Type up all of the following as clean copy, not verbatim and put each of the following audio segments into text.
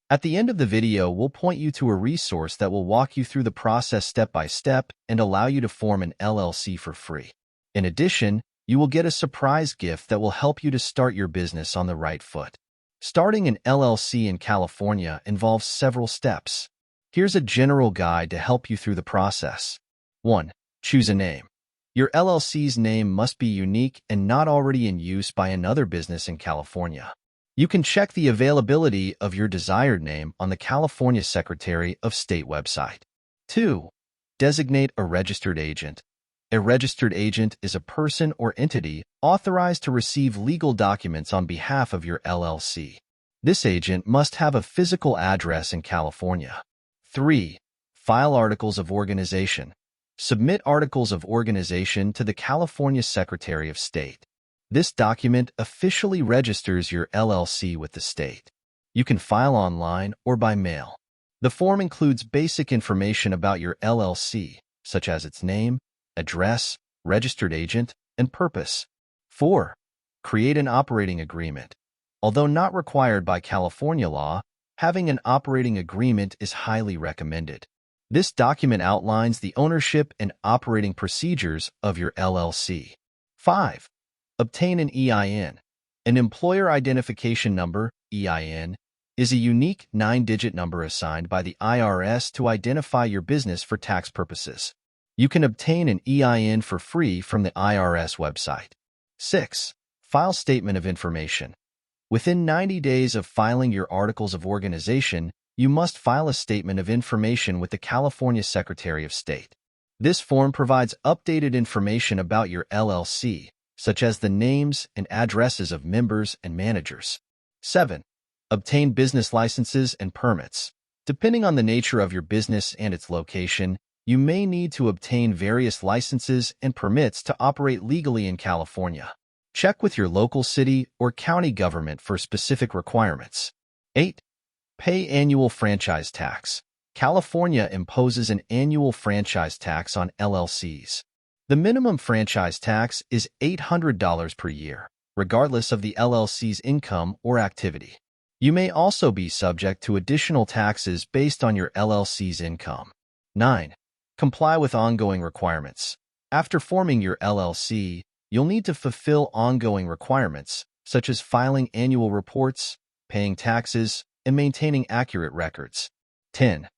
At the end of the video, we'll point you to a resource that will walk you through the process step by step and allow you to form an LLC for free. In addition, you will get a surprise gift that will help you to start your business on the right foot. Starting an LLC in California involves several steps. Here's a general guide to help you through the process. 1. Choose a name. Your LLC's name must be unique and not already in use by another business in California. You can check the availability of your desired name on the California Secretary of State website. 2. Designate a registered agent. A registered agent is a person or entity authorized to receive legal documents on behalf of your LLC. This agent must have a physical address in California. 3. File articles of organization. Submit articles of organization to the California Secretary of State. This document officially registers your LLC with the state. You can file online or by mail. The form includes basic information about your LLC, such as its name, address, registered agent, and purpose. 4. Create an operating agreement. Although not required by California law, having an operating agreement is highly recommended. This document outlines the ownership and operating procedures of your LLC. 5. Obtain an EIN. An employer identification number, EIN, is a unique 9-digit number assigned by the IRS to identify your business for tax purposes. You can obtain an EIN for free from the IRS website. 6. File statement of information. Within 90 days of filing your articles of organization, you must file a statement of information with the California Secretary of State. This form provides updated information about your LLC, such as the names and addresses of members and managers. 7. Obtain business licenses and permits. Depending on the nature of your business and its location, you may need to obtain various licenses and permits to operate legally in California. Check with your local city or county government for specific requirements. 8. Pay annual franchise tax. California imposes an annual franchise tax on LLCs. The minimum franchise tax is $800 per year, regardless of the LLC's income or activity. You may also be subject to additional taxes based on your LLC's income. 9. Comply with ongoing requirements. After forming your LLC, you'll need to fulfill ongoing requirements, such as filing annual reports, paying taxes, and maintaining accurate records. 10.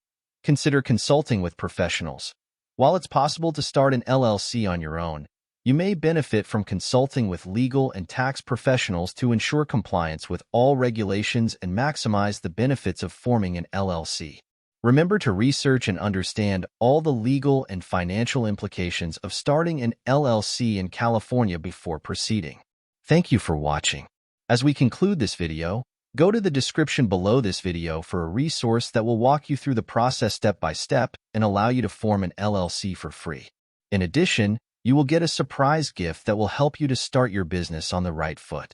Consider consulting with professionals. While it's possible to start an LLC on your own, you may benefit from consulting with legal and tax professionals to ensure compliance with all regulations and maximize the benefits of forming an LLC. Remember to research and understand all the legal and financial implications of starting an LLC in California before proceeding. Thank you for watching. As we conclude this video, go to the description below this video for a resource that will walk you through the process step by step and allow you to form an LLC for free. In addition, you will get a surprise gift that will help you to start your business on the right foot.